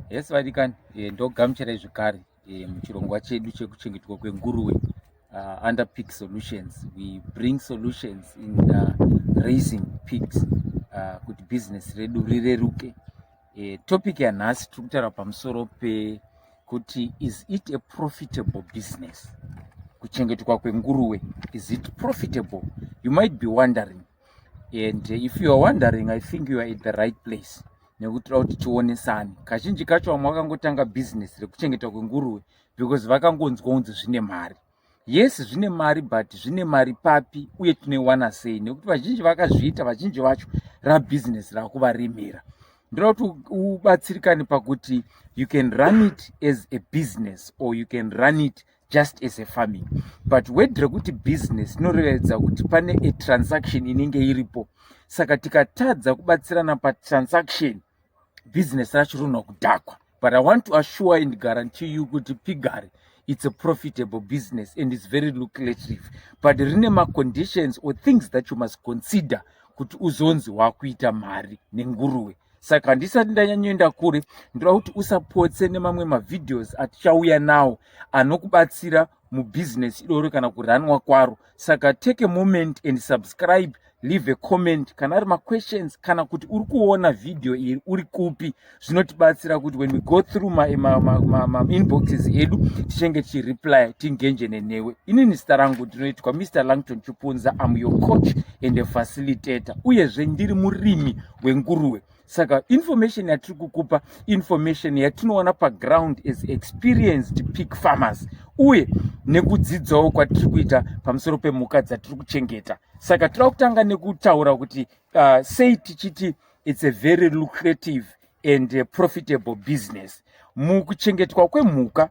Yes, vadikani ndogamuchirai zvakare muchirongwa chedu chekuchengetwa kwenguruve under pig solutions. We bring solutions in raising pigs kuti business redu rireruke. Topic yanhasi tiri kutaura pamusoro pekuti is it a profitable business? Kuchengetwa kwenguruve, is it profitable? You might be wondering, and if you are wondering, I think you are at the right place. Nekutira kuti tionesane. Kazhinji kacho vamwe vakangotanga business rekuchengetwa kwenguruve because vakangonzwa kunzi zvine mari. Yes, zvine mari, but zvine mari papi uye tinoiwana sei? Nekuti vazhinji vakazviita, vazhinji vacho business rakuvaremera. Ndoda kuti ubatsirikane pakuti you can run it as a business or you can run it just as a farming. But wedre kuti business inorevedza kuti pane a transaction inenge iripo. Saka tikatadza kubatsirana pa transaction, business racho rinogona kudhakwa. But I want to assure and guarantee you kuti pigari, it's a profitable business and it's very lucrative. But rine ma conditions or things that you must consider kuti uzonzi wakuita mari nenguruve. Saka ndisati ndanyanyoenda kure, ndoda kuti usapotse nemamwe mavideos atichauya nawo anokubatsira mubusiness idoro kana kuranwa kwaro. Saka take a moment and subscribe, leave a comment kana ari questions kana kuti uri kuona video iri uri kupi. Zvinotibatsira kuti when we go through my inboxes edu tichenge tichireply tingenjene newe. Inini zita rangu ndinoitwa Mr. Langton Chipunza. I'm your coach and a facilitator. Uyezve ndiri murimi wenguruve. Saka information yatiri kukupa information yatinoona paground as experienced pig farmers uye nekudzidzawo kwatiri kuita pamusoro pemhuka dzatiri kuchengeta. Saka tiri kutanga nekutaura kuti sei tichiti it's a very lucrative and profitable business. Mukuchengetwa kwemhuka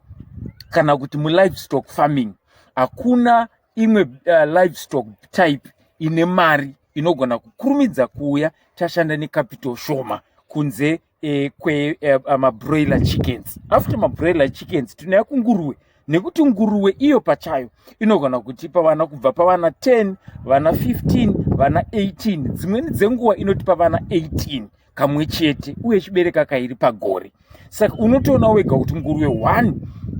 kana kuti livestock farming hakuna imwe livestock type ine mari inogona kukurumidza kuuya tashanda necapital shoma kunze broiler chickens. After broiler chickens tunaya kunguruwe, nekuti nguruwe iyo pachayo inogona kutipa vana kubva pavana 10, vana 15, vana 18, dzimweni dzenguva inotipa vana 18 kamwe chete uye chibereka kairi pagore. Saka unotoona wega kuti nguruwe 1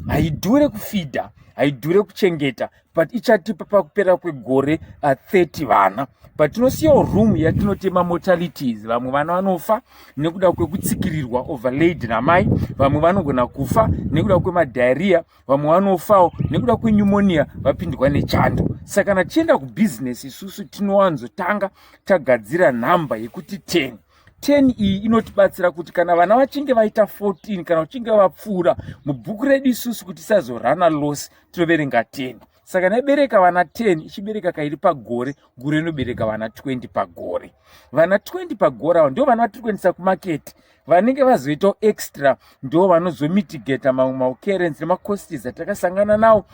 haidhure kufidha, haidhure kuchengeta, but ichatipa pakupera kwegore 30 vana. But tinosiyawo room yatinotema mortalities. Vamwe vana vanofa nekuda kwekutsikirirwa overlaid namai, vamwe vanogona kufa nekuda kwemadiarrhea, vamwe vanofawo nekuda kwenyumonia vapindwa nechando. Saka kana tichienda kubusiness isusu tinowanzotanga tagadzira nhamba yekuti 10. 10 iyi inotibatsira kuti kana vana vachinge vaita 14 kana vachinge vapfuura mubhuku redu isusu kuti tisazorana loss tinoverenga 10. Saka nebereka vana 10 ichibereka kairi pagore, gure inobereka vana 20 pagore. Vana 20 pagore avo ndio vana vatiri kuendesa kumarket. Vanenge vazoita extra ndio vanozomitigata mamwe maoccurrence nemacosts atakasangana nawo.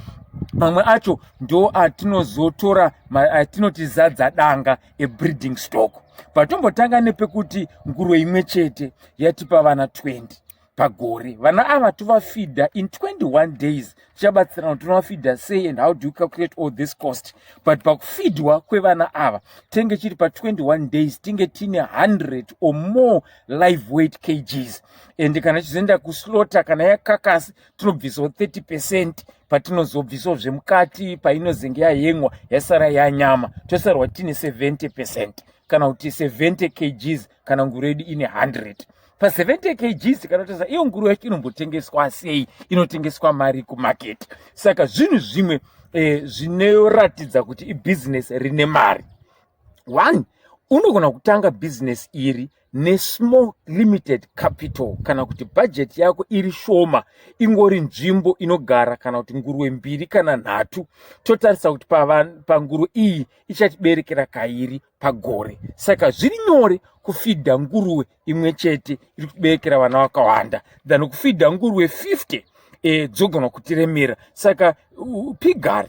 Mamwe acho ndio atinozotora atinotizadza danga breeding stock. Patombotanga nepekuti nguruwe imwe chete yatipa vana 20 pagore. Vana ava tovafeeda in 21 days. Chabatsirana tonovafeeda sei and how do you calculate all this cost? But pakufeedwa kwevana ava tenge chiri pa 21 days tinge tine 100 or more live weight kgs. And kana chizoenda kuslota kana yakakasi tinobvisawo 30%. Patinozobvisawo zvemukati painozenge yahengwa yasara yanyama tosarwa tine 70%. Kana kuti 70 kgs kana nguruwe yedu ine 100. Pa 70 kgs kana tosa iyo nguruwe yacho inombotengeswa sei, inotengeswa mari kumarket. Saka zvinhu zvimwe zvinoratidza kuti ibusiness rine mari. 1, unogona kutanga business iri nesmall limited capital kana kuti budget yako iri shoma, ingori nzvimbo inogara kana kuti nguruwe 2 kana 3, totarisa kuti panguruwe iyi ichatiberekera kairi pagore. Saka zviri nyore kufeeda nguruwe imwe chete iri kuberekera vana vakawanda than kufeeda nguruwe 50 dzogona kutiremera. Saka pigari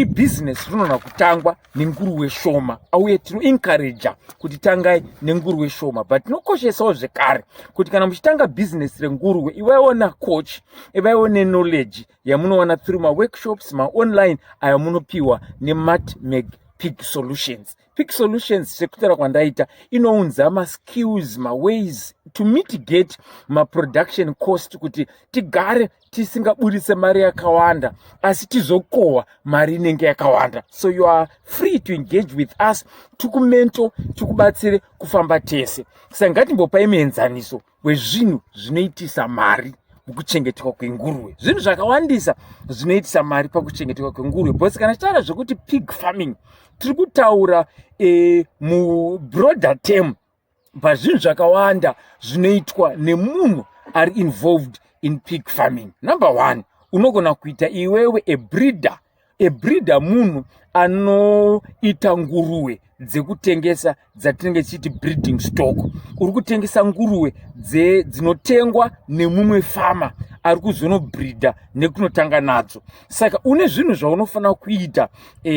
business rinogona kutangwa nenguruwe shoma auye tino encourage kuti tangai nenguruwe shoma. But tinokoshesawo zvekare kuti kana muchitanga business renguruwe ivaiwo na coach, ivaiwo knowledge yamunowana through ma workshops online ayo munopiwa neMatmeg Pig Solutions. Pig Solutions sekutaura kwandaita inounza ma skills, ma ways to mitigate production cost kuti tigare tisingabudise mari yakawanda asi tizokohwa mari inenge yakawanda. So you are free to engage with us, tukumento tukubatsire kufamba tese. Saka ngatimbopai muenzaniso wezvinhu zvinoitisa mari mukuchengetwa kwenguruve. Zvinhu zvakawandisa zvinoitisa mari pakuchengetwa kwenguruve. Bhosi kana taura zvekuti pig farming tiri kutaura broader term pazvinhu zvakawanda zvinoitwa nemunhu ari involved in pig farming. Number one, unogona kuita iwewe a breeder munhu anoita nguruve dzekutengesa dzatinenge tichiti breeding stock. Uri kutengesa nguruve dzinotengwa nemumwe fama ari kuzonobreeda nekunotanga nadzo. Saka une zvinhu zvaunofanira kuita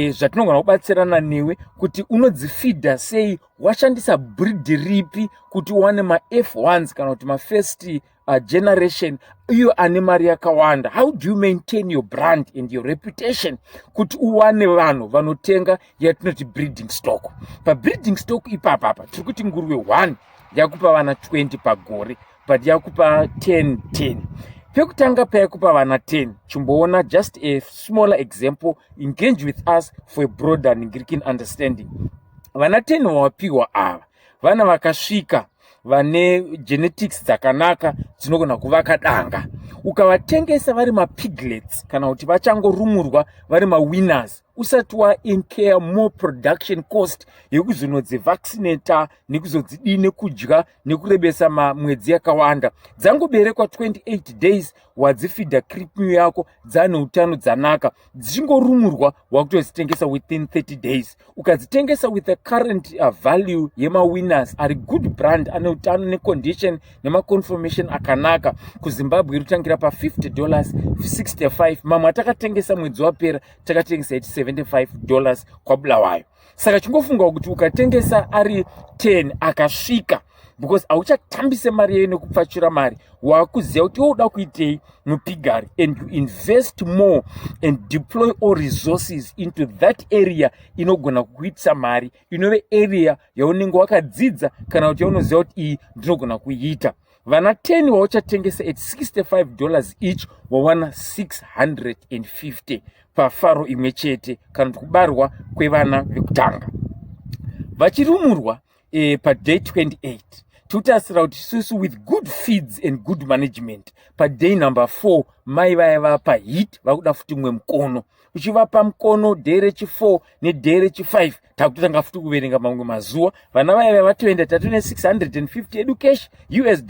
zvatinogona kubatsirana newe kuti unodzifeeda sei, washandisa breed ripi kuti uwane ma-F1s kana kuti ma-first generation iyo ane mari yakawanda. How do you maintain your brand and your reputation kuti uwane vanhu vanotenga yatinoti breeding stock. Breeding stock ipapa tiri kuti nguruve 1 yakupa vana 20 pagore, but yakupa 10. Pekutanga payakupa vana 10, chimboona just a smaller example, engage with us for a broader Ngirikin understanding. Vana 10 wapiwa ava vana vakasvika vane genetics dzakanaka dzinogona kuvaka danga. Ukavatengesa vari mapiglets kana kuti vachangorumurwa vari mawinners, usati waincare more production cost yekuzonodzivaccinata nekuzodzidii nekudya nekurebesa mwedzi yakawanda. Dzangoberekwa 28 days wadzifeeda creepmeal yako dzane utano dzanaka, dzichingorumurwa wakutodzitengesa within 30 days. Ukadzitengesa with the current value yemawinners ari good brand ane utano necondition nemaconformation akanaka, kuZimbabwe iri kutangira pa$50, $65. Mamwe atakatengesa mwedzi wapera takatengesa $75 kwa Bulawayo. Saka chingofunga kuti ukatengesa ari 10 akasvika, because auchatambise mari yeye nekupfachura mari, wakuziva kuti woda kuitei mupigari, and you invest more and deploy all resources into that area inogona kukuitisa mari, inove area yaunenge wakadzidza kana kuti yaunoziva kuti iyi ndinogona kuiita. Vana 10 wauchatengesa at $65 each, wawana $650 pafaro imwe chete kana kubarwa kwevana vekutanga. Vachirumurwa paday 28 tutasira kuti susu with good feeds and good management. Paday number 4 mai vaiva pahit vakuda futi mwe mukono, uchivapa mukono day rechi4 neday rechi5 takutanga futi kuverenga mamwe mazuva. Vana vaiva vatoenda tatone $650 education US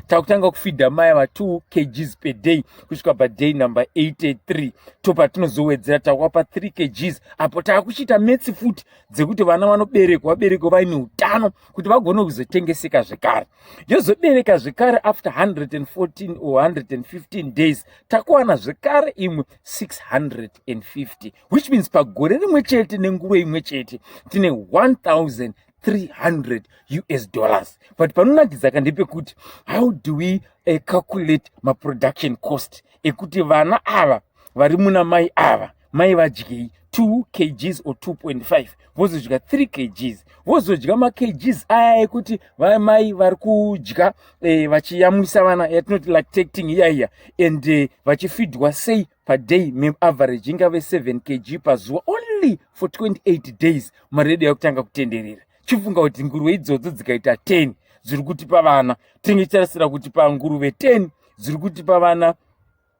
takutanga kufeeda mai va 2 kgs per day kusvika paday number 83 topatinozowedzera takuwapa 3 kgs. Apo takuchita metsi futi dzekuti vana vanoberekwa vaine utano kuti vagone kuzotengeseka zvekare. Yozobereka zvekare after 114 or 115 days takuwana zvekare imwe 650, which means pagore rimwe chete nenguruve imwe chete tine $1,300. But panonakidza kandepekuti how do we calculate production cost ekuti vana ava vari muna mai ava, mai vadyei 2 kgs or 2.5, vozodya 3 kgs, vozodya makgs aya ekuti mai vari kudya vachiyamwisa vana yatinoti lactating iya and vachifeedwa sei paday average ingave 7 kg pazuva only for 28 days. Maredo yakutanga kutenderera. Chifunga kuti nguruve idzodzo dzikaita 10 zviri kutipa vana, tinenge tichirasira kuti panguruve 10 zviri kutipa vana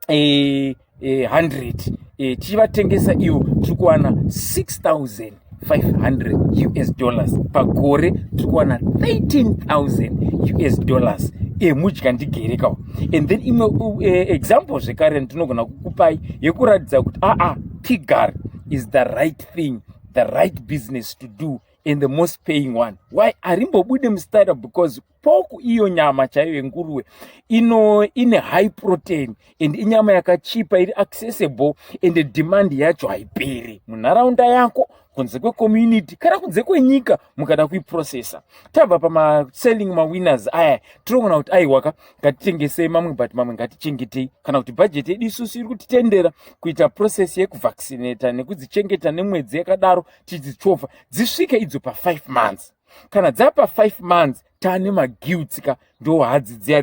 100, tichivatengesa ivo tiri kuwana $6,500 pagore, tiri kuwana $13,000 mudya ndigerekawo. And then imwe example zvekare ndinogona kukupai yekuratidza kuti piggery is the right thing, the right business to do and the most paying one. Why? Arimbobude mustartup because poku iyo nyama chaiyo yenguruve ine high protein and inyama yakachipa, iri accessible and the demand yacho haiperi munharaunda yako, kunze kwecommunity kana kunze kwenyika mukada kuiprocessa. Tabva pamaselling mawinners aya tinogona kuti aiwaka ngatitengesei mamwe but mamwe ngatichengetei, kana kuti bhajeti yedu isusu iri kutitendera kuita process yekuvaccinata nekudzichengeta nemwedzi yakadaro tichichovha dzisvike idzo pa5 months. Kana dzapa 5 months tane magilts ka ndo hadzi dziya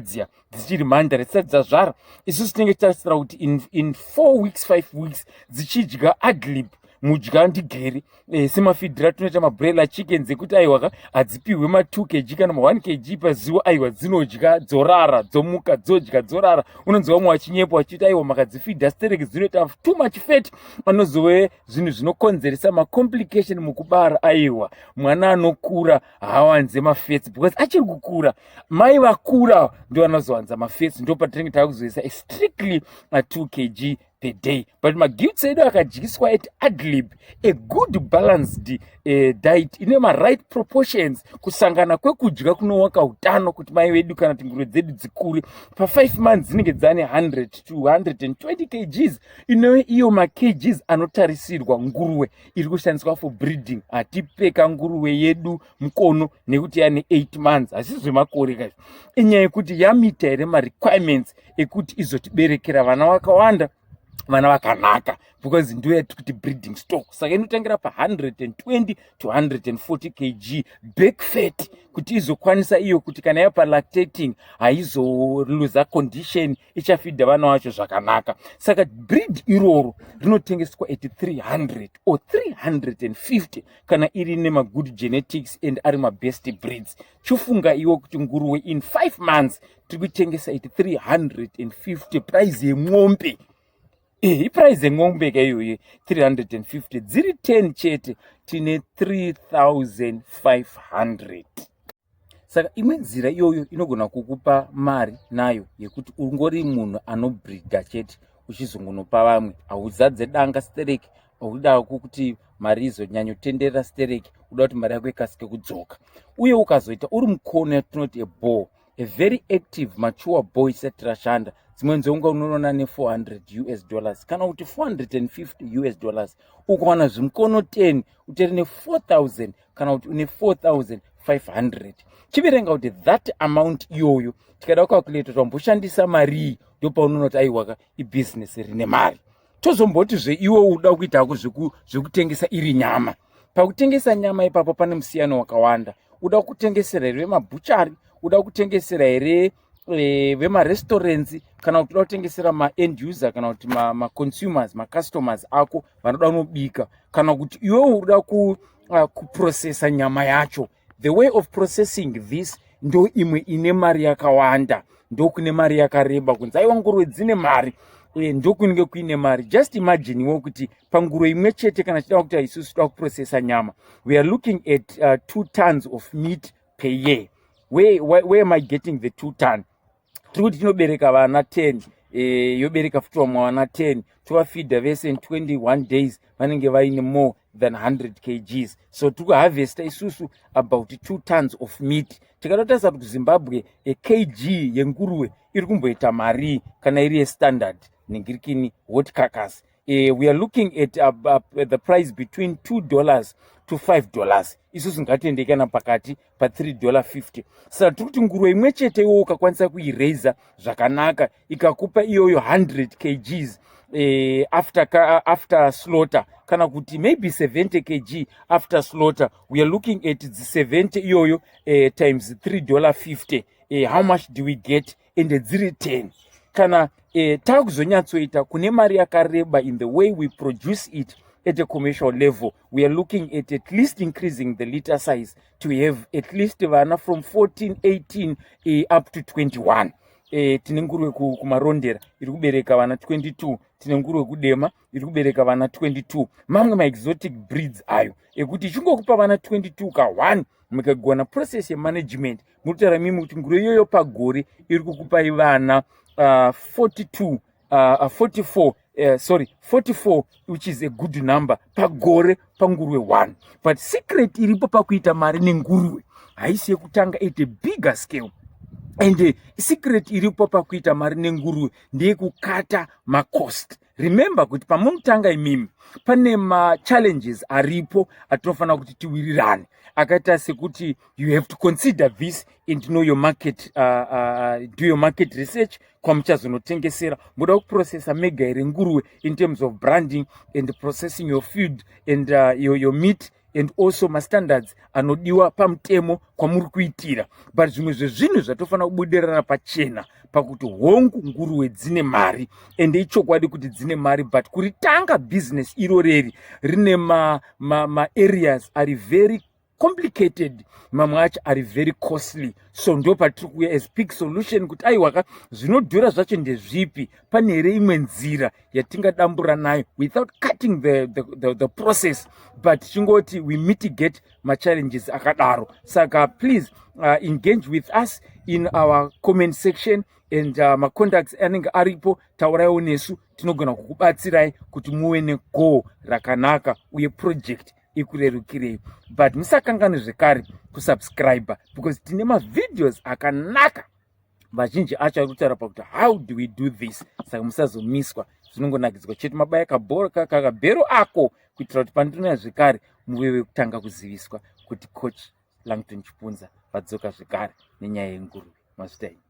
dzichiri mhandara dzisati dzazvara. Isusu tinenge tichitarisira kuti in 4 weeks 5 weeks dzichidya aglip mudya ndigere semafidhira tunoita mabroiler chickens ekuti aiwa hadzipihwe ma2 kg kana ma1 kg pazuva, aiwa dzinodya dzorara dzomuka dzodya dzorara. Unonzwa mumwe wachinyepa wachiti aiwa makadzifidha stereki dzinoita too much fat, anozove zvinhu zvinokonzeresa macomplication mukubara. Aiwa mwana anokura haawanze mafats because achiri kukura. Mai vakura ndo anozowanza mafats, ndo patinenge takuzoisa strictly 2 kg per day. But magilts edu akadyiswa at adlib, a good balanced diet ine right proportions, kusangana kwekudya kunowaka utano kuti mai vedu kana nguruve dzedu dzikure. Pa 5 months dzinenge dzane 100 to 120 kgs, inove iyo makgs anotarisirwa nguruve iri kushandiswa for breeding. Hatipeka nguruve yedu mukono nekuti yane 8 months, hasi zvemakore kazvo. Inyaya yekuti yamita here marequirements ekuti izotiberekera vana vakawanda, vana vakanaka, because ndo yatikuti breeding stock. Saka inotangira pa 120 to 140 kg back fat kuti izokwanisa iyo kuti kana yapa lactating haizoluza condition, ichafidha vana vacho zvakanaka. Saka breed iroro rinotengeswa at 300 or 350 kana iri nemagood genetics and ari mabest breeds. Chofunga iwo kuti nguruwe in 5 months tiri kutengesa at 350, price yemwombe. Iprice yeng'ombe iyoyo 350, dziri 10 chete tine 3500. Saka imwe nzira iyoyo inogona kukupa mari nayo yekuti ungori munhu anobreeda chete uchizongonopa vamwe, hauzadze danga stereki, hauda kuti mari izonyanyotenderera stereki, uda kuti mari yako ikasike kudzoka. Uye ukazoita uri mukono yatinoti ebo, a very active mature boy isati rashanda, dzimwe nzonga unoona $400 kana kuti $450 ukawana zvimukono 10 utere ne 4000 kana kuti une 4500, chiverenga kuti that amount iyoyo tikada kukalkuleta tamboshandisa mari, ndo paunoona kuti aiwaka ibusiness rine mari. Tozomboti iwe uda kuita hako zvekutengesa iri nyama. Pakutengesa nyama ipapo pane musiyano wakawanda. Uda kutengesera here mabuchari, uda kutengesera here vemarestaurants, kana kuti uda kutengesera ma-end user kana kuti ma-consumers, ma-customers ako vanoda unobika, kana kuti iwe uda kuprocessa nyama yacho. The way of processing this ndo imwe ine mari yakawanda, ndo kune mari yakareba kunzi aiwa nguruve dzine mari, ndo kunenge kuine mari. Just imagine iwo kuti panguruve imwe chete kana chida kuti isusu toda kuprocessa nyama, we are looking at 2 tons of meat per year. Where am I getting the 2 ton? Tiri tinobereka vana 10, yobereka futi vamwe vana 10, tovafidha vese in 21 days vanenge vaine more than 100 kgs. So tiri kuharvesta isusu about 2 tons of meat. Tikatotarisa kuti kuZimbabwe a kg yenguruve iri kumboita mari kana iri yestandard nengirikini hot carcass. We are looking at the price between $2 to $5. Isusu ngatendekana pakati pa $3.50. Saka tiri kuti nguruve imwe chete iwo ukakwanisa kuiraiza zvakanaka ikakupa iyoyo 100 kgs after slaughter, kana kuti maybe 70 kg after slaughter, we are looking at the 70 iyoyo times $3.50. How much do we get? And dziri 10. Kana takuzonyatsoita kune mari yakareba in the way we produce it at a commercial level, we are looking at least increasing the litter size to have at least vana from 14, 18 up to 21. Tine nguruve kumarondera iri kubereka vana 22, tine nguruve kudema iri kubereka vana 22. Mamwe ma-exotic breeds ayo ekutiichingokupa vana 22 ka1 mukagona process yemanagement, muritaura mimi kuti nguruve iyoyo pagore iri kukupai vana 44, which is a good number pagore panguruve 1. But secret iripo pakuita mari nenguruve haisi yekutanga at a bigger scale. And secret iripo pakuita mari nenguruve ndeyekukata macost. Remember kuti pamunotanga imimi pane ma-challenges aripo atinofana kuti tiwirirane, akaita sekuti you have to consider this and know your market, do your market research kwamuchazonotengesera. Muda kuprocessa mega here nguruve in terms of branding and processing your food and your meat and also mastandards anodiwa pamutemo kwamuri kuitira. But zvimwe zvezvinhu zvatofanira kubudirana pachena pakuti hongu nguruwe dzine mari, ende ichokwadi kuti dzine mari, but kuritanga business iroreri rine ma areas are very complicated, mamwe acho are very costly. So ndo patiri kuuya as Pig Solution kuti aiwaka zvinodhura zvacho ndezvipi, pane here imwe nzira yatingadambura nayo without cutting the process, but chingoti we mitigate challenges akadaro. Saka please engage with us in our comment section, and contacts anenge aripo, tauraiwo nesu, tinogona kukubatsirai kuti muwe negoal rakanaka uye project ikurerukirei. But musakangane zvekare kusubscribe, because tine mavideos akanaka vazhinji acho ari kutaura pakuti how do we do this. Saka musazomiswa, zvinongonakidzwa chete mabaya kakabhero ako kuitira kuti pandinoya zvekare muve wekutanga kuziviswa kuti coach Langton Chipunza vadzoka zvekare nenyaya yenguruve. Mazvitai.